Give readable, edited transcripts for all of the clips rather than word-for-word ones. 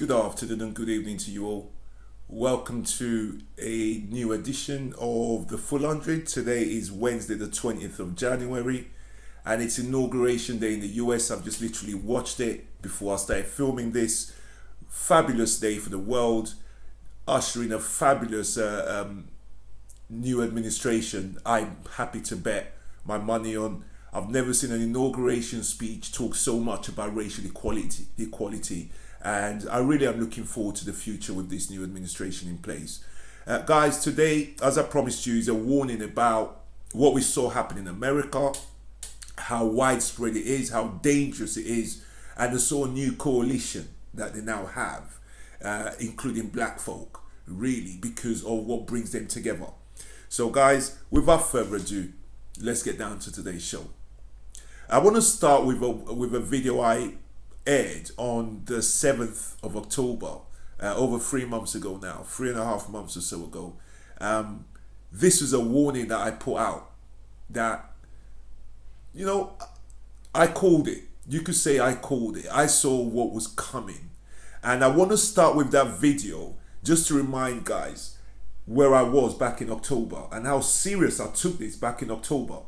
Good afternoon and good evening to you all. Welcome to a new edition of the Full 100. Today is Wednesday the 20th of January and it's inauguration day in the US. I've just literally watched it before I started filming this. Fabulous day for the world, ushering a fabulous new administration. I'm happy to bet my money on. I've never seen an inauguration speech talk so much about racial equality. And I really am looking forward to the future with this new administration in place. Guys, today, as I promised you, is a warning about what we saw happen in America, how widespread it is, how dangerous it is, and also a new coalition that they now have, including black folk, really, because of what brings them together. So guys, without further ado, let's get down to today's show. I want to start with a video I aired on the 7th of October, over 3 months ago now, 3.5 months or so ago. This was a warning that I put out that, you know, I called it. You could say I called it. I saw what was coming. And I want to start with that video just to remind guys where I was back in October and how serious I took this back in October.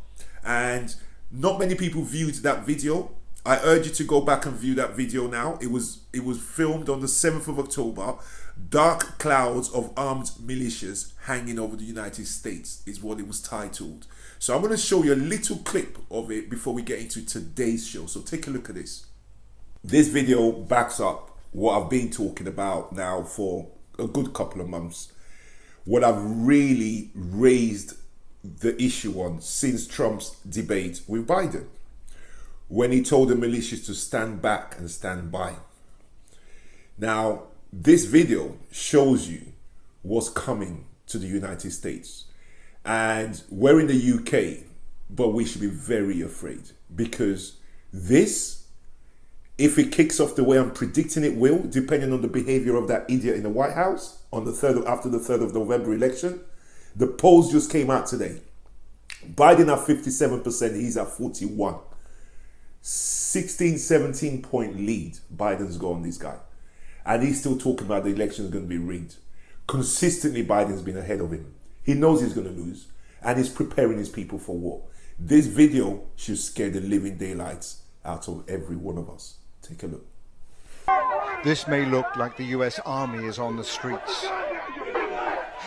And not many people viewed that video. I urge you to go back and view that video now. It was filmed on the 7th of October. Dark clouds of armed militias hanging over the United States is what it was titled. So I'm going to show you a little clip of it before we get into today's show. So take a look at this. This video backs up what I've been talking about now for a good couple of months. What I've really raised the issue on since Trump's debate with Biden, when he told the militias to stand back and stand by. Now, this video shows you what's coming to the United States. And we're in the UK, but we should be very afraid, because this, if it kicks off the way I'm predicting it will, depending on the behavior of that idiot in the White House on the after the 3rd of November election, the polls just came out today. Biden at 57%, he's at 41. 17 point lead Biden's got on this guy, and he's still talking about the election is going to be rigged. Consistently Biden's been ahead of him. He knows he's going to lose and he's preparing his people for war. This video should scare the living daylights out of every one of us. Take a look. This may look like the US Army is on the streets,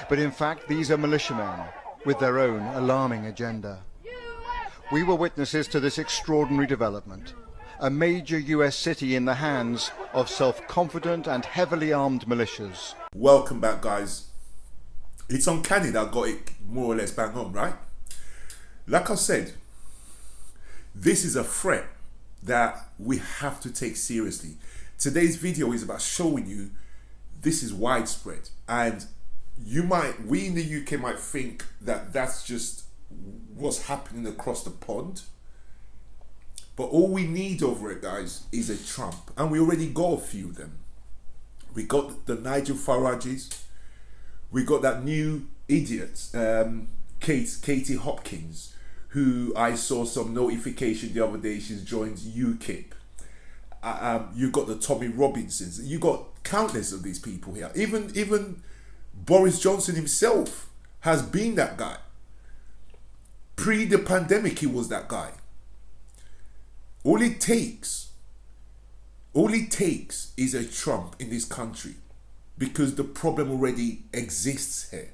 but in fact these are militiamen with their own alarming agenda. We were witnesses to this extraordinary development, a major US city in the hands of self-confident and heavily armed militias. Welcome back, guys. It's uncanny that I got it more or less bang on, right? Like I said, this is a threat that we have to take seriously. Today's video is about showing you this is widespread, and we in the UK might think that that's just what's happening across the pond, but all we need over it, guys, is a Trump, and we already got a few of them. We got the Nigel Farages, we got that new idiot Katie Hopkins, who I saw some notification the other day she's joined UKIP. You got the Tommy Robinsons, you got countless of these people here. Even Boris Johnson himself has been that guy. Pre the pandemic, he was that guy. All it takes is a Trump in this country, because the problem already exists here.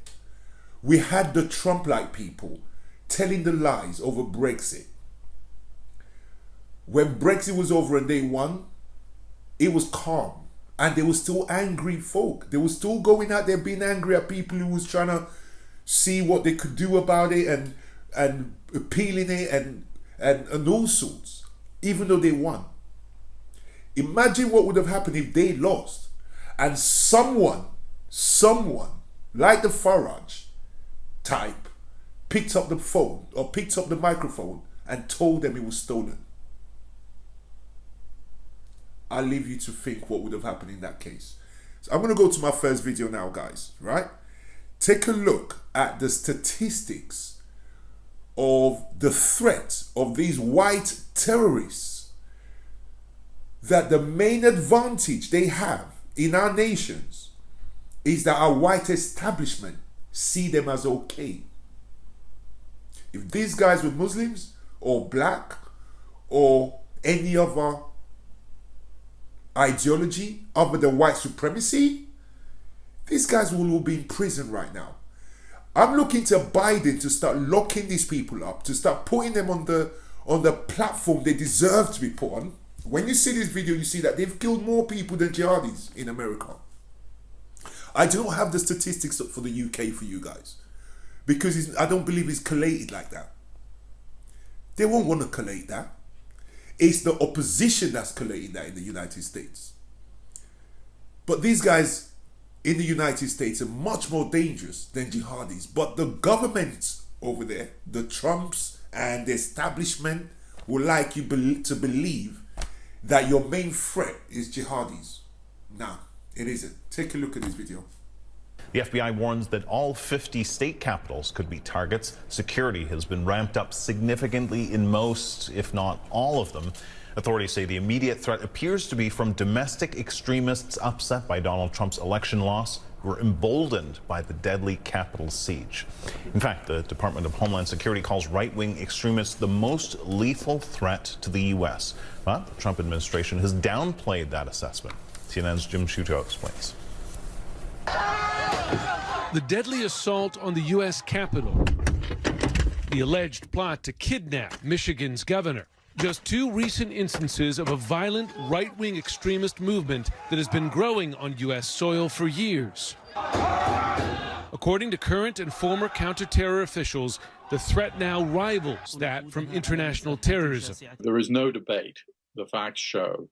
We had the Trump-like people telling the lies over Brexit. When Brexit was over and they won, it was calm. And they were still angry folk. They were still going out there being angry at people who was trying to see what they could do about it and appealing it and all sorts, even though they won. Imagine what would have happened if they lost and someone like the Farage type picked up the phone or picked up the microphone and told them it was stolen. I'll leave you to think what would have happened in that case. So I'm going to go to my first video now, guys, right? Take a look at the statistics of the threat of these white terrorists, that the main advantage they have in our nations is that our white establishment see them as okay. If these guys were Muslims or black or any other ideology other than white supremacy, these guys will all be in prison right now. I'm looking to Biden to start locking these people up, to start putting them on the platform they deserve to be put on. When you see this video, you see that they've killed more people than jihadis in America. I do not have the statistics for the UK for you guys, because I don't believe it's collated like that. They won't want to collate that. It's the opposition that's collating that in the United States. But these guys in the United States are much more dangerous than jihadis. But the government over there, the Trumps and the establishment, would like you to believe that your main threat is jihadis. Nah, it isn't. Take a look at this video. The FBI warns that all 50 state capitals could be targets. Security has been ramped up significantly in most, if not all of them. Authorities say the immediate threat appears to be from domestic extremists upset by Donald Trump's election loss, who are emboldened by the deadly Capitol siege. In fact, the Department of Homeland Security calls right-wing extremists the most lethal threat to the U.S. But the Trump administration has downplayed that assessment. CNN's Jim Sciutto explains. The deadly assault on the U.S. Capitol, the alleged plot to kidnap Michigan's governor. Just two recent instances of a violent right-wing extremist movement that has been growing on U.S. soil for years. According to current and former counter-terror officials, the threat now rivals that from international terrorism. There is no debate. The facts show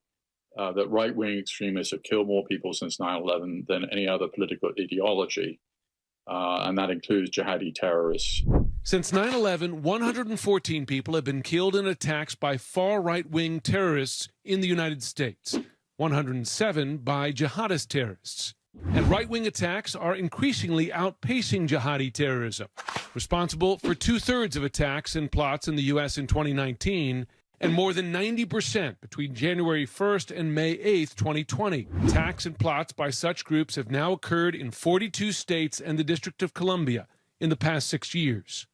that right-wing extremists have killed more people since 9/11 than any other political ideology, and that includes jihadi terrorists. Since 9/11, 114 people have been killed in attacks by far right-wing terrorists in the United States, 107 by jihadist terrorists. And right-wing attacks are increasingly outpacing jihadi terrorism, responsible for 2/3 of attacks and plots in the U.S. in 2019, and more than 90% between January 1st and May 8th, 2020. Attacks and plots by such groups have now occurred in 42 states and the District of Columbia in the past 6 years.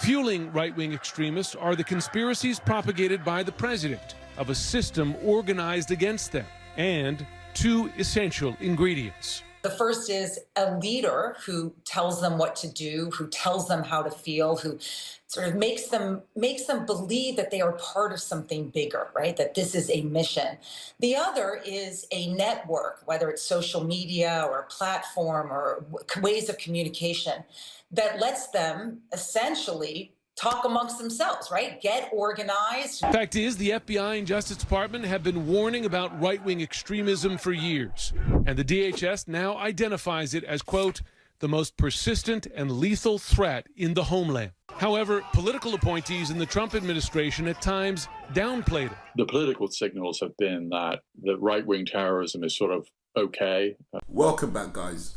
Fueling right-wing extremists are the conspiracies propagated by the president of a system organized against them, and two essential ingredients. The first is a leader who tells them what to do, who tells them how to feel, who sort of makes them believe that they are part of something bigger, right? That this is a mission. The other is a network, whether it's social media or a platform or ways of communication, that lets them essentially talk amongst themselves, right? Get organized. Fact is, the FBI and Justice Department have been warning about right-wing extremism for years, and the DHS now identifies it as, quote, the most persistent and lethal threat in the homeland. However, political appointees in the Trump administration at times downplayed it. The political signals have been that right-wing terrorism is sort of okay. Welcome back, guys.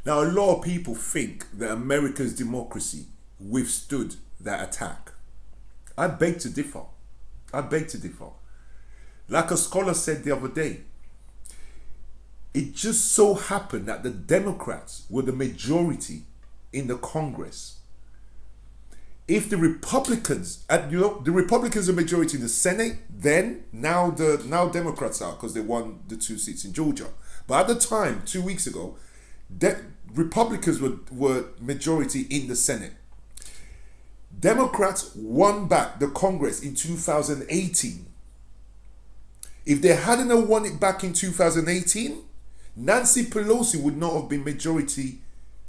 Now, a lot of people think that America's democracy withstood that attack. I beg to differ. I beg to differ. Like a scholar said the other day, it just so happened that the Democrats were the majority in the Congress. If the Republicans, the Republicans are majority in the Senate, then now Democrats are, because they won the 2 seats in Georgia. But at the time, 2 weeks ago, Republicans were majority in the Senate. Democrats won back the Congress in 2018. If they hadn't won it back in 2018, Nancy Pelosi would not have been majority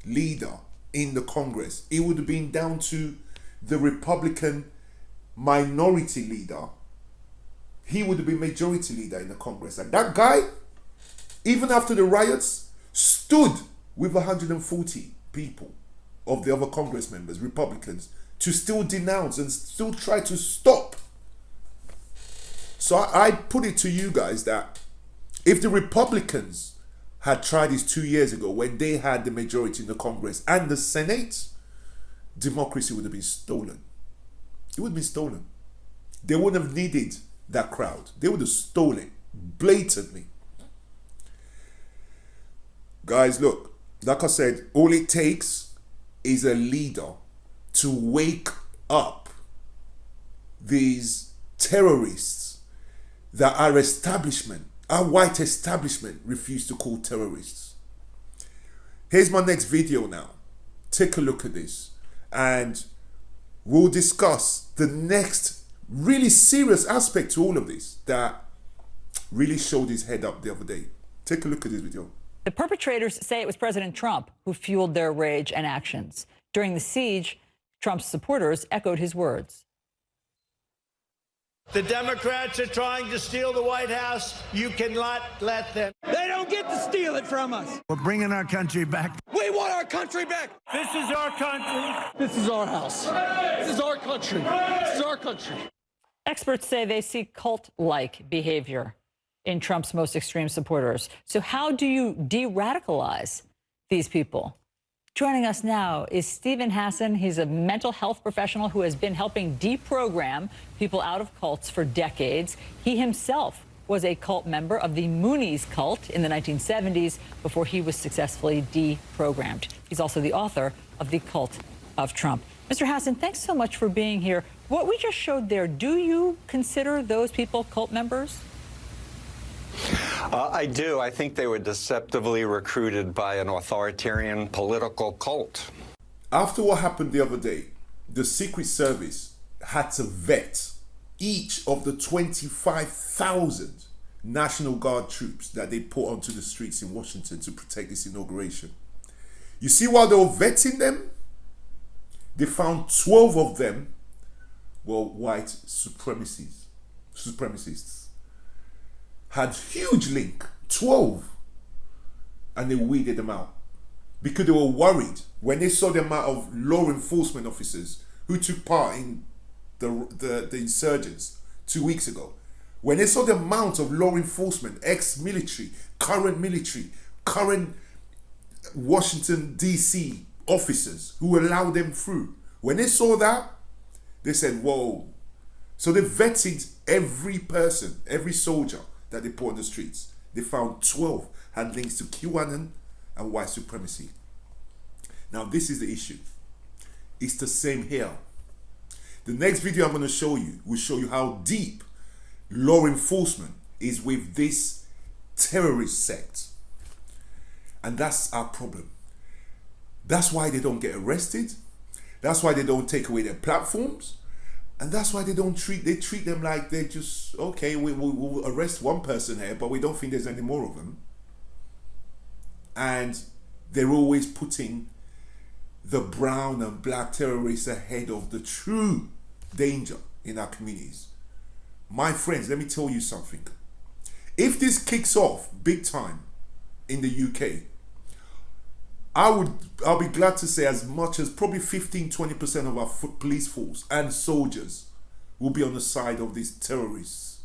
leader in the Congress. It would have been down to the Republican minority leader. He would have been majority leader in the Congress. And that guy, even after the riots, stood with 140 people of the other Congress members, Republicans, to still denounce and still try to stop. So I put it to you guys that if the Republicans had tried this 2 years ago when they had the majority in the Congress and the Senate, democracy would have been stolen. It would have been stolen. They wouldn't have needed that crowd. They would have stolen it blatantly. Guys, look, like I said, all it takes is a leader to wake up these terrorists that our establishment, our white establishment, refuse to call terrorists. Here's my next video now. Take a look at this and we'll discuss the next really serious aspect to all of this that really showed his head up the other day. Take a look at this video. The perpetrators say it was President Trump who fueled their rage and actions. During the siege, Trump's supporters echoed his words. The Democrats are trying to steal the White House. You cannot let them. They don't get to steal it from us. We're bringing our country back. We want our country back. This is our country. This is our house. This is our country. This is our country. Experts say they see cult-like behavior in Trump's most extreme supporters. So how do you de-radicalize these people? Joining us now is Stephen Hassan. He's a mental health professional who has been helping deprogram people out of cults for decades. He himself was a cult member of the Moonies cult in the 1970s before he was successfully deprogrammed. He's also the author of The Cult of Trump. Mr. Hassan, thanks so much for being here. What we just showed there, do you consider those people cult members? I do. I think they were deceptively recruited by an authoritarian political cult. After what happened the other day, the Secret Service had to vet each of the 25,000 National Guard troops that they put onto the streets in Washington to protect this inauguration. You see, while they were vetting them, they found 12 of them were white supremacists. Had huge link, 12, and they weeded them out because they were worried when they saw the amount of law enforcement officers who took part in the insurgents 2 weeks ago. When they saw the amount of law enforcement, ex-military, current Washington DC officers who allowed them through, when they saw that, they said, whoa. So they vetted every person, every soldier that they put on the streets. They found 12 had links to QAnon and white supremacy. Now this is the issue. It's the same here. The next video I'm going to show you will show you how deep law enforcement is with this terrorist sect. And that's our problem. That's why they don't get arrested. That's why they don't take away their platforms. And that's why they treat them like they're just, okay, we'll arrest one person here, but we don't think there's any more of them. And they're always putting the brown and black terrorists ahead of the true danger in our communities. My friends, let me tell you something. If this kicks off big time in the UK, I'll be glad to say as much as probably 15-20% of our police force and soldiers will be on the side of these terrorists.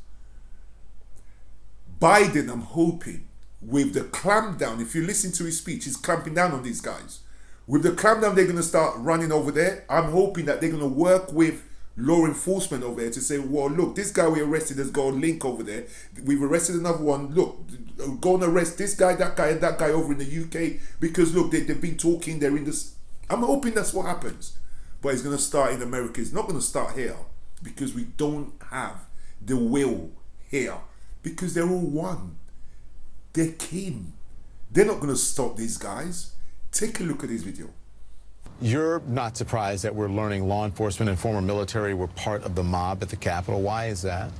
Biden, I'm hoping, with the clampdown, if you listen to his speech, he's clamping down on these guys. With the clampdown, they're going to start running over there. I'm hoping that they're going to work with law enforcement over there to say, well, look, this guy we arrested has got a link over there. We've arrested another one. Look, go and arrest this guy, that guy, and that guy over in the UK because, look, they've been talking. They're in this. I'm hoping that's what happens. But it's going to start in America. It's not going to start here because we don't have the will here because they're all one. They're kin. They're not going to stop these guys. Take a look at this video. You're not surprised that we're learning law enforcement and former military were part of the mob at the Capitol. Why is that?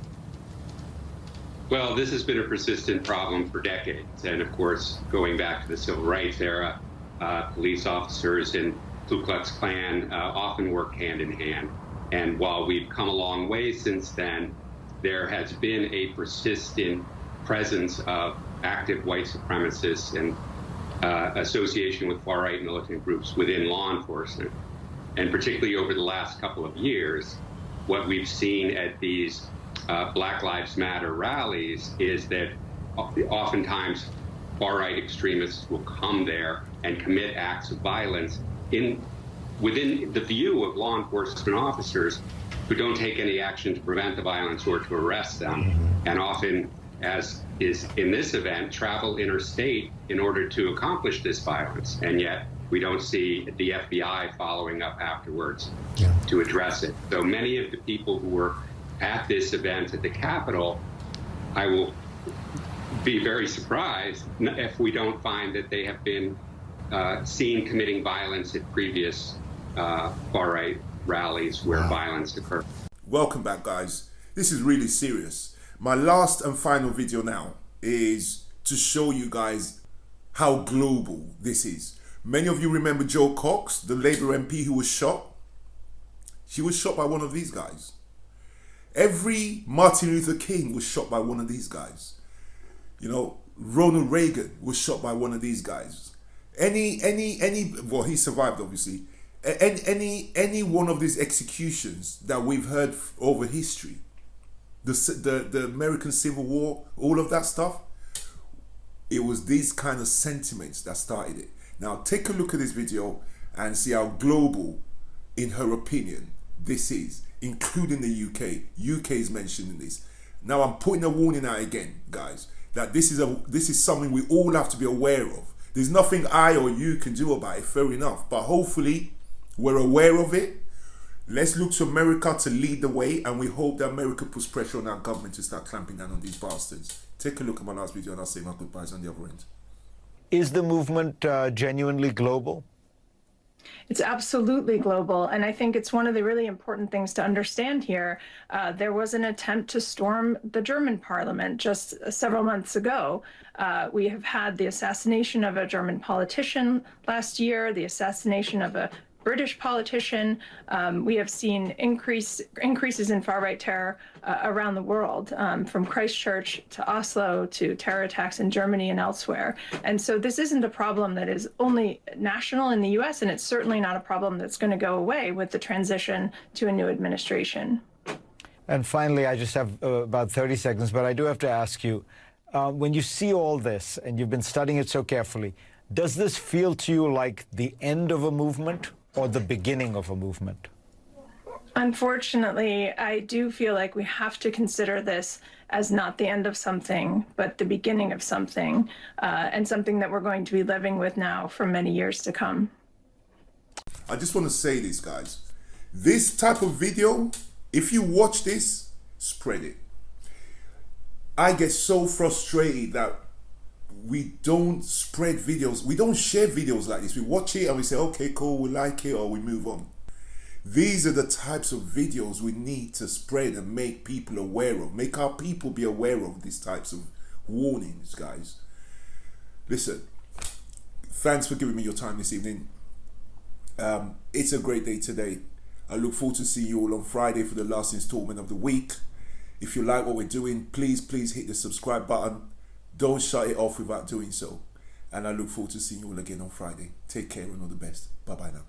Well, this has been a persistent problem for decades. And of course, going back to the civil rights era, police officers and Ku Klux Klan often worked hand in hand. And while we've come a long way since then, there has been a persistent presence of active white supremacists and association with far-right militant groups within law enforcement. And particularly over the last couple of years, what we've seen at these Black Lives Matter rallies is that oftentimes far-right extremists will come there and commit acts of violence within the view of law enforcement officers who don't take any action to prevent the violence or to arrest them, and often as is in this event, travel interstate in order to accomplish this violence. And yet we don't see the FBI following up afterwards to address it. So many of the people who were at this event at the Capitol, I will be very surprised if we don't find that they have been seen committing violence at previous far-right rallies where violence occurred. Welcome back, guys. This is really serious. My last and final video now is to show you guys how global this is. Many of you remember Jo Cox, the Labour MP who was shot. She was shot by one of these guys. Every Martin Luther King was shot by one of these guys. You know, Ronald Reagan was shot by one of these guys. Well, he survived, obviously. Any one of these executions that we've heard over history, the American Civil War, all of that stuff, it was these kind of sentiments that started it. Now, take a look at this video and see how global, in her opinion, this is, including the UK. UK is mentioned in this. Now, I'm putting a warning out again, guys, that this is something we all have to be aware of. There's nothing I or you can do about it, fair enough. But hopefully, we're aware of it. Let's look to America to lead the way, and we hope that America puts pressure on our government to start clamping down on these bastards. Take a look at my last video, and I'll say my goodbyes on the other end. Is the movement genuinely global? It's absolutely global, and I think it's one of the really important things to understand here. There was an attempt to storm the German parliament just several months ago. We have had the assassination of a German politician last year, the assassination of a British politician. We have seen increases in far-right terror around the world, from Christchurch to Oslo to terror attacks in Germany and elsewhere. And so this isn't a problem that is only national in the US, and it's certainly not a problem that's going to go away with the transition to a new administration. And finally, I just have about 30 seconds, but I do have to ask you, when you see all this, and you've been studying it so carefully, does this feel to you like the end of a movement or the beginning of a movement? Unfortunately, I do feel like we have to consider this as not the end of something, but the beginning of something, and something that we're going to be living with now for many years to come. I just want to say this, guys. This type of video, if you watch this, spread it. I get so frustrated that we don't spread videos. We don't share videos like this. We watch it and we say, okay, cool, we like it, or we move on. These are the types of videos we need to spread and make people aware of. Make our people be aware of these types of warnings, guys. Listen, thanks for giving me your time this evening. It's a great day today. I look forward to seeing you all on Friday for the last installment of the week. If you like what we're doing, please hit the subscribe button. Don't shut it off without doing so. And I look forward to seeing you all again on Friday. Take care and all the best. Bye-bye now.